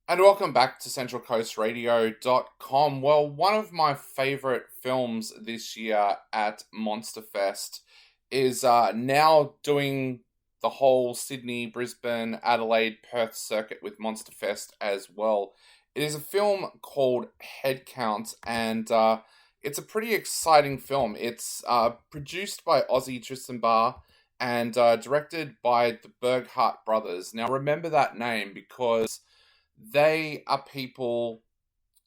And welcome back to CentralCoastRadio.com. Well, one of my favourite films this year at Monster Fest is now doing the whole Sydney, Brisbane, Adelaide, Perth circuit with Monster Fest as well. It is a film called Headcount, and it's a pretty exciting film. It's produced by Aussie Tristan Barr and directed by the Berghart brothers. Now, remember that name because they are people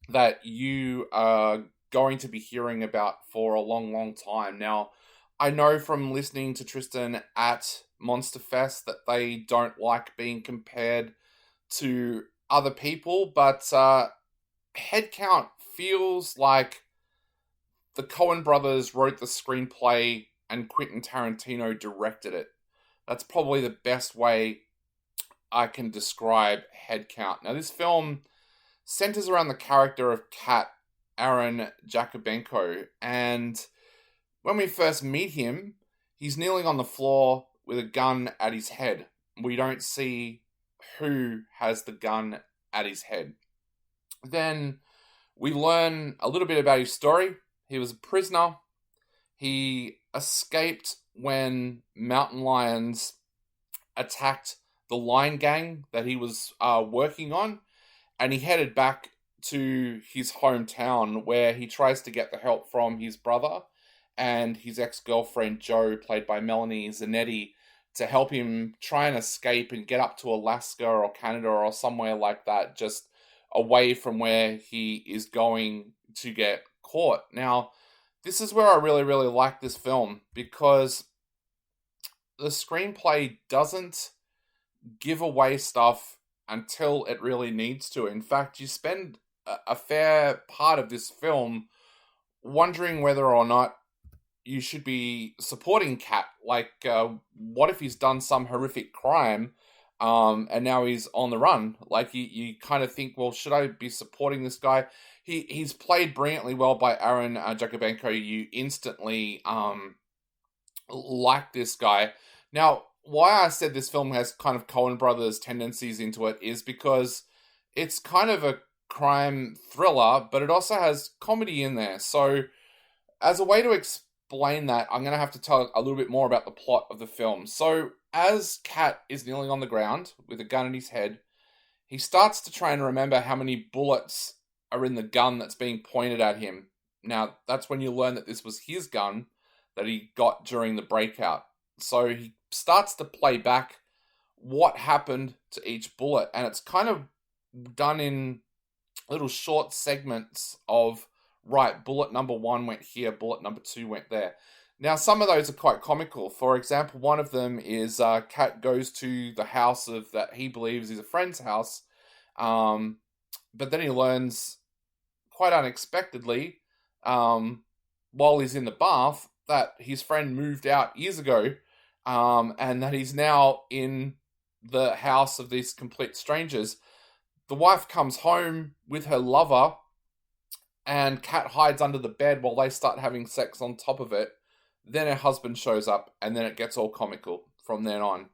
that you are going to be hearing about for a long, long time. Now, I know from listening to Tristan at Monster Fest that they don't like being compared to other people, but Headcount feels like the Coen brothers wrote the screenplay and Quentin Tarantino directed it. That's probably the best way I can describe Headcount. Now, this film centers around the character of Kat Aaron Jakubenko, and when we first meet him, he's kneeling on the floor with a gun at his head. We don't see who has the gun at his head. Then we learn a little bit about his story. He was a prisoner. He escaped when mountain lions attacked the Lion Gang that he was working on, and he headed back to his hometown where he tries to get the help from his brother and his ex-girlfriend Jo, played by Melanie Zanetti, to help him try and escape and get up to Alaska or Canada or somewhere like that, just away from where he is going to get caught. Now, this is where I really, really like this film, because the screenplay doesn't give away stuff until it really needs to. In fact, you spend a fair part of this film wondering whether or not you should be supporting Kat. Like, what if he's done some horrific crime and now he's on the run? Like, you kind of think, well, should I be supporting this guy? He's played brilliantly well by Aaron Jakubenko. You instantly like this guy. Now, why I said this film has kind of Coen Brothers tendencies into it is because it's kind of a crime thriller, but it also has comedy in there. So, as a way to explain that, I'm going to have to tell a little bit more about the plot of the film. So, as Kat is kneeling on the ground with a gun in his head, he starts to try and remember how many bullets are in the gun that's being pointed at him. Now, that's when you learn that this was his gun that he got during the breakout. So he starts to play back what happened to each bullet, and it's kind of done in little short segments of, right, bullet number 1 went here, bullet number 2 went there. Now, some of those are quite comical. For example, one of them is Kat goes to the house of that he believes is a friend's house, but then he learns quite unexpectedly, while he's in the bath, that his friend moved out years ago, and that he's now in the house of these complete strangers. The wife comes home with her lover, and Kat hides under the bed while they start having sex on top of it. Then her husband shows up, and then it gets all comical from then on.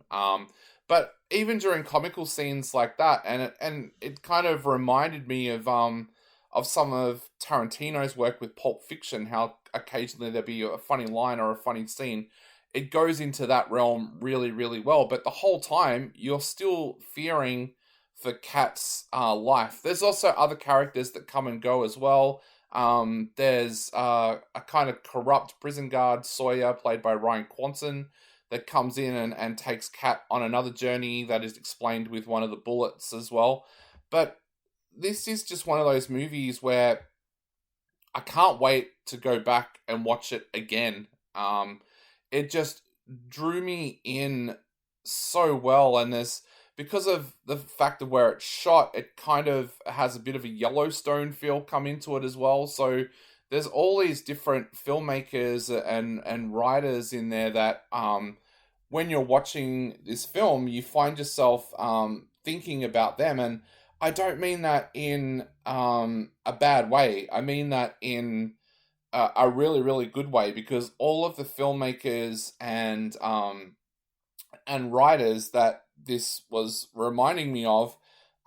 But even during comical scenes like that, and it kind of reminded me of some of Tarantino's work with Pulp Fiction, how occasionally there'd be a funny line or a funny scene. It goes into that realm really, really well. But the whole time, you're still fearing for Kat's life. There's also other characters that come and go as well. There's a kind of corrupt prison guard, Sawyer, played by Ryan Kwanson, that comes in and takes Kat on another journey that is explained with one of the bullets as well. But this is just one of those movies where I can't wait to go back and watch it again. It just drew me in so well, and because of the fact of where it's shot, it kind of has a bit of a Yellowstone feel come into it as well. So there's all these different filmmakers and writers in there that when you're watching this film, you find yourself thinking about them. And I don't mean that in a bad way. I mean that in a really, really good way, because all of the filmmakers and writers that this was reminding me of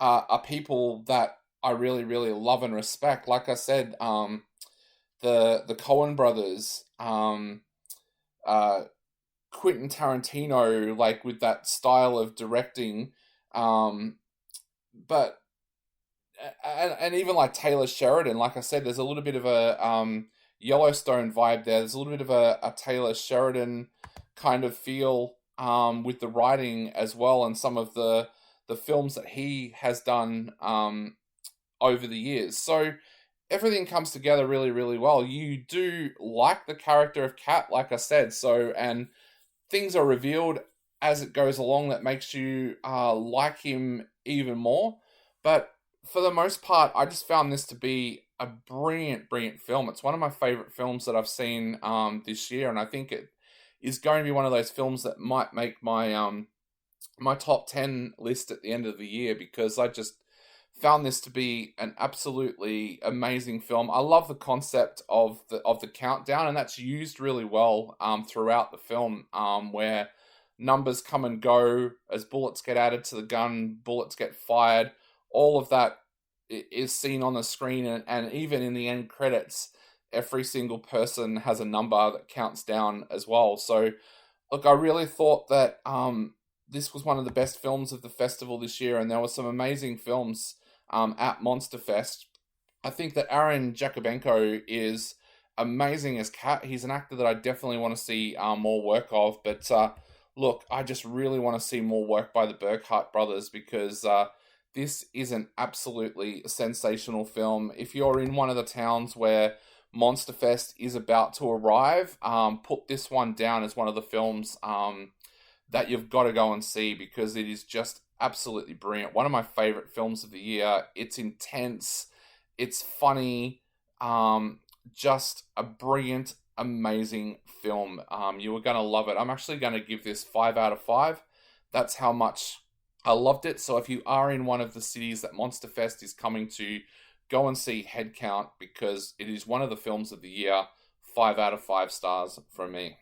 are people that I really, really love and respect. Like I said, the Coen brothers, uh, Quentin Tarantino, like with that style of directing, um, but and even like Taylor Sheridan, like I said, there's a little bit of a Yellowstone vibe there. There's a little bit of a Taylor Sheridan kind of feel with the writing as well, and some of the films that he has done over the years. So everything comes together really, really well. You do like the character of Kat, like I said, so and things are revealed as it goes along that makes you like him even more. But for the most part, I just found this to be a brilliant, brilliant film. It's one of my favorite films that I've seen this year, and I think it is going to be one of those films that might make my top 10 list at the end of the year, because I just found this to be an absolutely amazing film. I love the concept of the countdown, and that's used really well throughout the film, where numbers come and go as bullets get added to the gun, bullets get fired. All of that is seen on the screen, and even in the end credits, every single person has a number that counts down as well. So, look, I really thought that this was one of the best films of the festival this year, and there were some amazing films at Monster Fest. I think that Aaron Jakubenko is amazing as Kat. He's an actor that I definitely want to see more work of. But look, I just really want to see more work by the Burkhart brothers, because this is an absolutely sensational film. If you're in one of the towns where Monster Fest is about to arrive, put this one down as one of the films that you've got to go and see, because it is just absolutely brilliant. One of my favorite films of the year. It's intense, it's funny, just a brilliant, amazing film. You are going to love it. I'm actually going to give this 5 out of 5. That's how much I loved it. So if you are in one of the cities that Monster Fest is coming to, go and see Headcount, because it is one of the films of the year. 5 out of 5 stars from me.